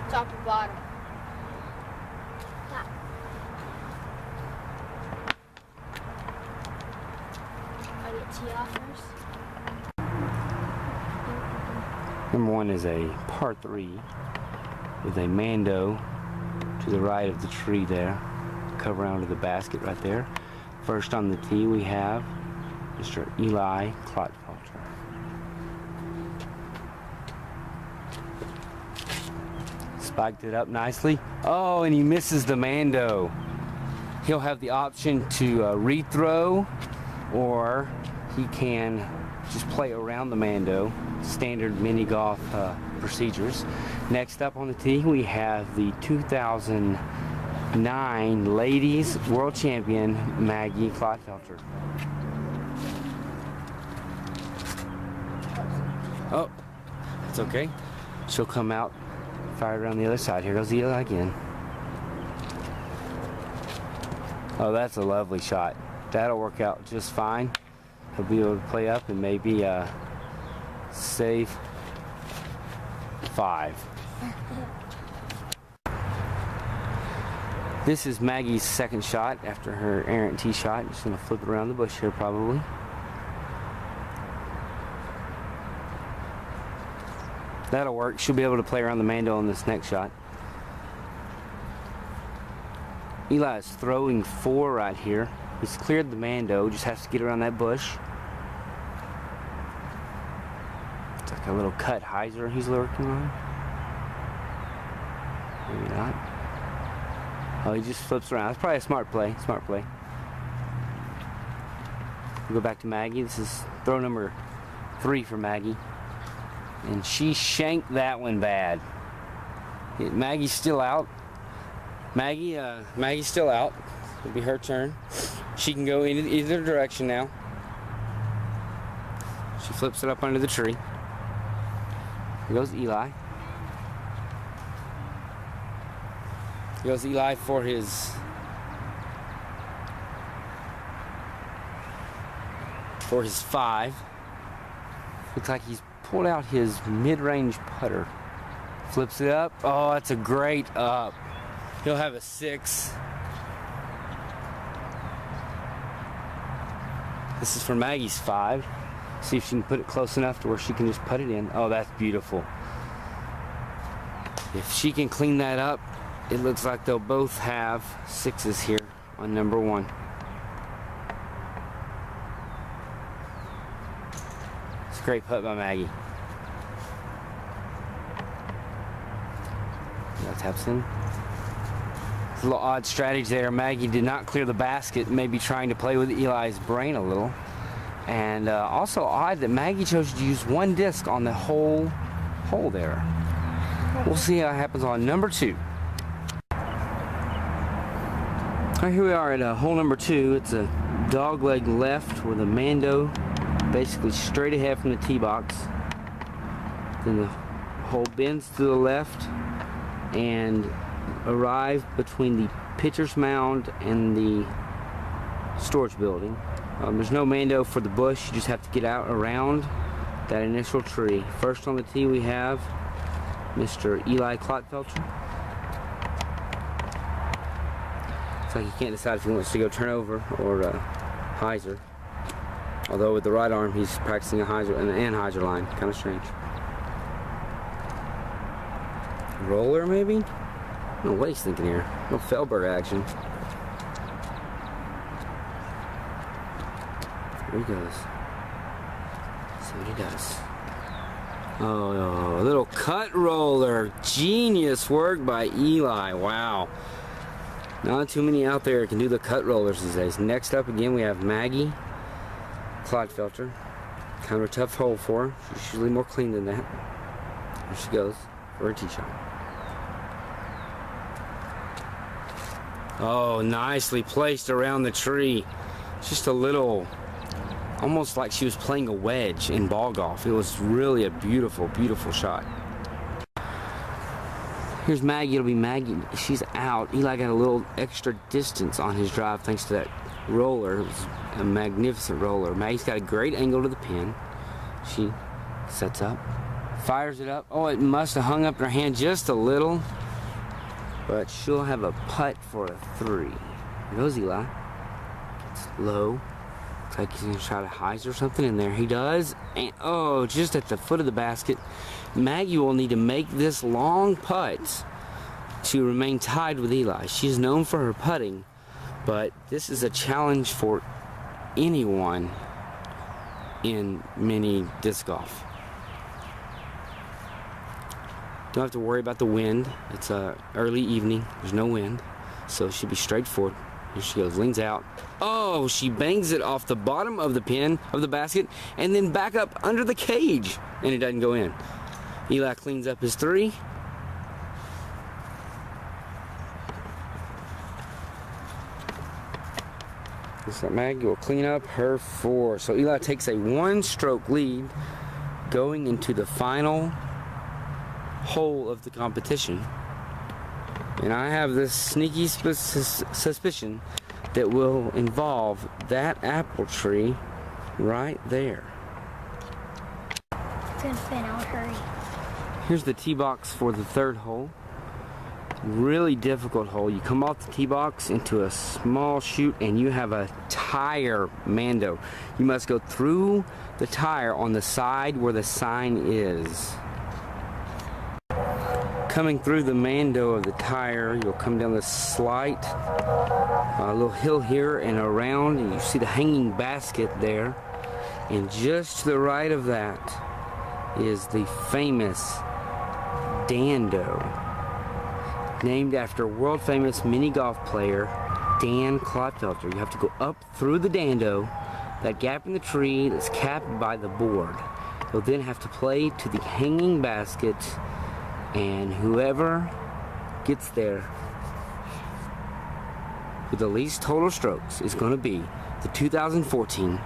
Top or bottom? Top. I get tee off first. Number 1 is a par 3 with a Mando to the right of the tree there. Cover around to the basket right there. First on the tee we have Mr. Eli Clotfelter. Spiked it up nicely. Oh, and he misses the Mando. He'll have the option to rethrow, or he can just play around the Mando. Standard mini golf procedures. Next up on the tee we have the 2009 Ladies World Champion Maggie Clotfelter. Oh, it's okay. She'll come out, fire it around the other side. Here goes Eli again. Oh, that's a lovely shot. That'll work out just fine. He'll be able to play up and maybe save 5. This is Maggie's second shot after her errant tee shot. Just gonna flip it around the bush here probably. That'll work. She'll be able to play around the Mando on this next shot. Eli is throwing 4 right here. He's cleared the Mando, just has to get around that bush. It's like a little cut hyzer he's working on. Maybe not. Oh, he just flips around. That's probably a smart play. Smart play. We'll go back to Maggie. This is throw number 3 for Maggie. And she shanked that one bad. Maggie's still out. Maggie's still out. It'll be her turn. She can go in either direction now. She flips it up under the tree. Here goes Eli. Here goes Eli for his for his 5. Looks like he's pulled out his mid-range putter. Flips it up. Oh, that's a great up. He'll have a 6. This is for Maggie's 5. See if she can put it close enough to where she can just put it in. Oh, that's beautiful. If she can clean that up, it looks like they'll both have 6s here on number 1. It's a great putt by Maggie. That taps in. It's a little odd strategy there. Maggie did not clear the basket, maybe trying to play with Eli's brain a little. And also odd that Maggie chose to use 1 disc on the whole hole there. We'll see how it happens on number 2. Alright, here we are at hole number 2. It's a dog leg left with a Mando basically straight ahead from the tee box. Then the hole bends to the left and arrive between the pitcher's mound and the storage building. There's no Mando for the bush. You just have to get out around that initial tree. First on the tee we have Mr. Eli Clotfelter. Looks like he can't decide if he wants to go turnover or hyzer. Although with the right arm he's practicing a hyzer and hyzer line. Kind of strange. Roller maybe? I don't know what he's thinking here. No Felberg action. There he goes. See what he does. Oh, a little cut roller. Genius work by Eli. Wow. Not too many out there can do the cut rollers these days. Next up again we have Maggie Clotfelter. Kind of a tough hole for her. She's usually more clean than that. There she goes for a tee shot. Oh, nicely placed around the tree. Just a little, almost like she was playing a wedge in ball golf. It was really a beautiful, beautiful shot. Here's Maggie. It'll be Maggie. She's out. Eli got a little extra distance on his drive thanks to that roller. It was a magnificent roller. Maggie's got a great angle to the pin. She sets up, fires it up. Oh, it must have hung up her hand just a little. but she'll have a putt for a 3. Here goes Eli. It's low. Looks like he's gonna try to hyzer or something in there. He does, and oh, just at the foot of the basket. Maggie will need to make this long putt to remain tied with Eli. She's known for her putting, but this is a challenge for anyone in mini disc golf. Don't have to worry about the wind. It's early evening. There's no wind, so it should be straightforward. Here she goes, leans out. Oh, she bangs it off the bottom of the pin of the basket and then back up under the cage, and it doesn't go in. Eli cleans up his 3. So Maggie will clean up her 4. So Eli takes a 1-stroke lead going into the final hole of the competition. And I have this sneaky suspicion that will involve that apple tree right there. It's gonna spin, I'll hurry. Here's the tee box for the 3rd hole. Really difficult hole. You come off the tee box into a small chute and you have a tire mando. You must go through the tire on the side where the sign is. Coming through the mando of the tire, you'll come down this slight little hill here and around, and you see the hanging basket there. And just to the right of that is the famous Dando, named after world famous mini golf player Dan Clotfelter. You have to go up through the Dando, that gap in the tree that's capped by the board. You'll then have to play to the hanging basket, and whoever gets there with the least total strokes is going to be the 2014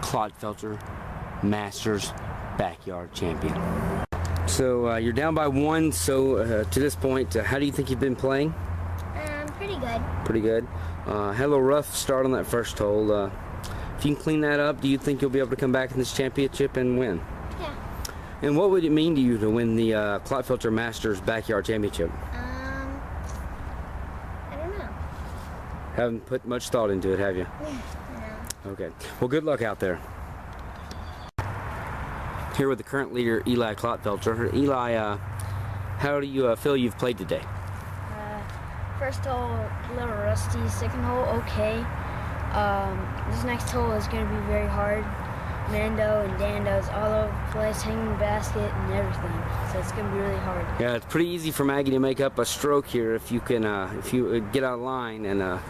Clotfelter Masters Backyard Champion. So you're down by 1, so to this point, how do you think you've been playing? Pretty good. Pretty good. Had a little rough start on that first hole. If you can clean that up, do you think you'll be able to come back in this championship and win? Yeah. And what would it mean to you to win the Clotfelter Masters Backyard Championship? I don't know. Haven't put much thought into it, have you? No. Okay. Well, good luck out there. Here with the current leader, Eli Clotfelter. Eli, how do you feel you've played today? First hole, a little rusty. Second hole, okay. This next hole is going to be very hard. Mando and Dando's all over the place, hanging basket and everything. So it's going to be really hard. Yeah, it's pretty easy for Maggie to make up a stroke here if you can, if you get out of line and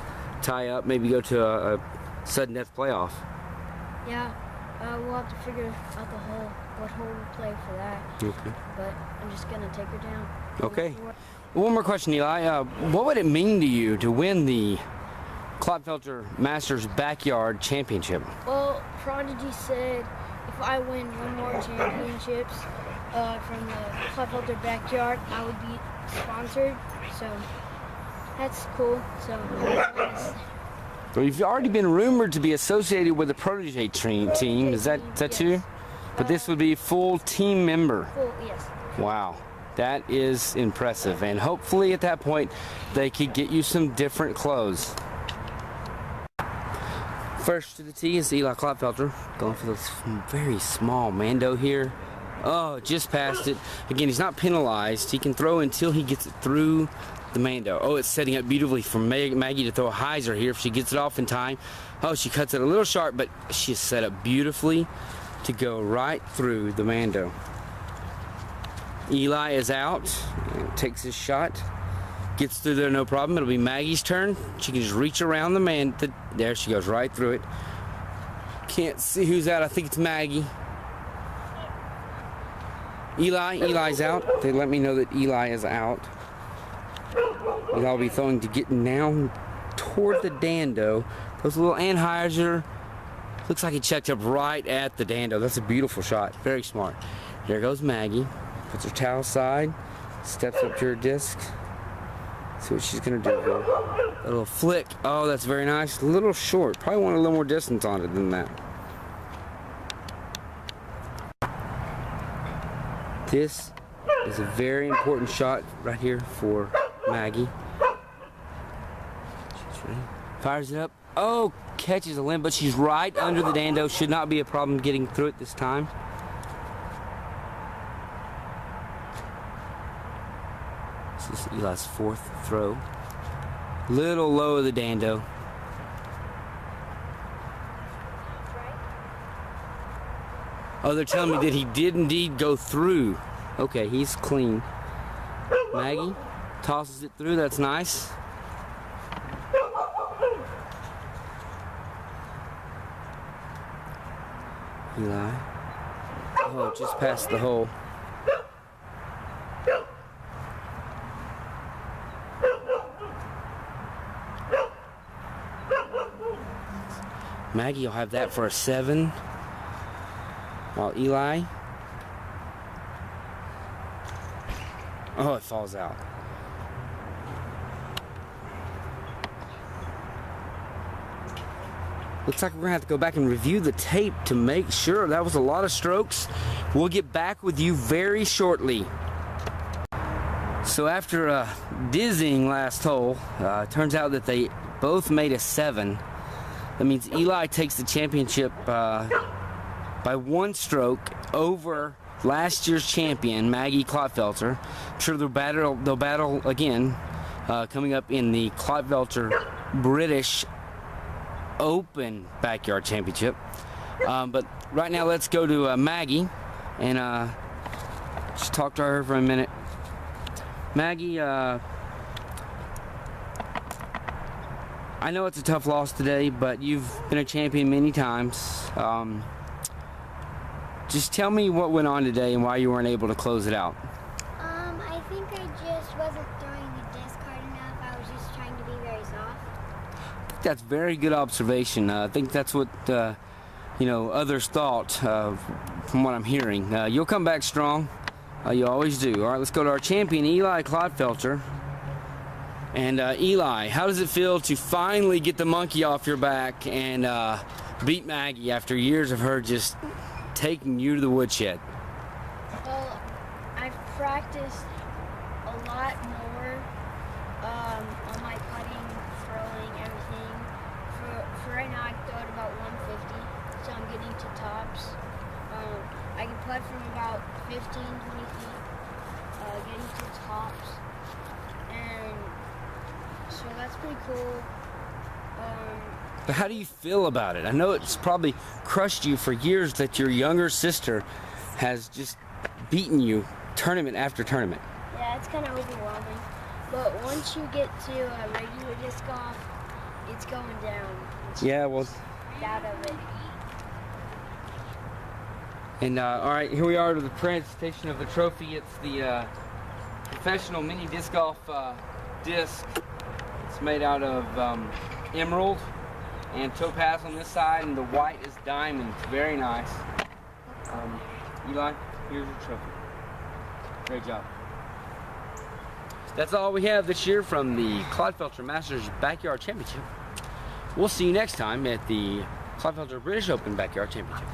tie up, maybe go to a sudden death playoff. Yeah, we'll have to figure out the hole, what hole to play for that. Okay. But I'm just going to take her down. Okay. One more question, Eli. What would it mean to you to win the Clotfelter Masters Backyard Championship? Well, Prodigy said if I win 1 more championships from the Clotfelter Backyard, I would be sponsored. So that's cool. So Well, you've already been rumored to be associated with the Prodigy team. Is that yes. true? But this would be full team member. Cool, yes. Wow. That is impressive. And hopefully at that point they could get you some different clothes. First to the tee is Eli Clotfelter, going for this very small Mando here. Oh, just past it. Again, he's not penalized. He can throw until he gets it through the Mando. Oh, it's setting up beautifully for Maggie to throw a hyzer here if she gets it off in time. Oh, she cuts it a little sharp, but she's set up beautifully to go right through the Mando. Eli is out, takes his shot, gets through there no problem. It'll be Maggie's turn. She can just reach around the man. There she goes right through it. Can't see who's out. I think it's Maggie. Eli's out. They let me know that Eli is out. Eli will be throwing to get down toward the Dando. Those little Anheuser. Looks like he checked up right at the Dando. That's a beautiful shot. Very smart. Here goes Maggie. Puts her towel aside. Steps up to her disc. See what she's going to do here. A little flick. Oh, that's very nice. A little short. Probably want a little more distance on it than that. This is a very important shot right here for Maggie. She's ready. Fires it up. Oh, catches a limb, but she's right under the dando. Should not be a problem getting through it this time. This is Eli's fourth throw. Little low of the dando. Oh, they're telling me that he did indeed go through. Okay, he's clean. Maggie tosses it through. That's nice. Eli. Oh, just past the hole. Maggie will have that for a 7. While Eli, oh, it falls out. Looks like we're gonna have to go back and review the tape to make sure. That was a lot of strokes. We'll get back with you very shortly. So after a dizzying last hole, turns out that they both made a 7. That means Eli takes the championship by 1 stroke over last year's champion, Maggie Clotfelter. I'm sure they'll battle again coming up in the Clotfelter British Open Backyard Championship. But right now, let's go to Maggie and just talk to her for a minute. Maggie, I know it's a tough loss today, but you've been a champion many times. Just tell me what went on today and why you weren't able to close it out. I think I just wasn't throwing the disc hard enough. I was just trying to be very soft. That's very good observation. I think that's what others thought from what I'm hearing. You'll come back strong. You always do. All right, let's go to our champion, Eli Clotfelter. And Eli, how does it feel to finally get the monkey off your back and beat Maggie after years of her just taking you to the woodshed? Well, I've practiced a lot more on my putting, throwing, everything. For right now, I throw at about 150, so I'm getting to tops. I can putt from about 15, 20 feet, getting to tops, and so that's pretty cool. But how do you feel about it? I know it's probably crushed you for years that your younger sister has just beaten you tournament after tournament. Yeah, it's kind of overwhelming. But once you get to a regular disc golf, it's going down. Yeah, well. Out of it. And all right, here we are to the presentation of the trophy. It's the professional mini disc golf disc. It's made out of emerald and topaz on this side, and the white is diamond. It's very nice. Eli, here's your trophy. Great job. That's all we have this year from the Clotfelter Masters Backyard Championship. We'll see you next time at the Clotfelter British Open Backyard Championship.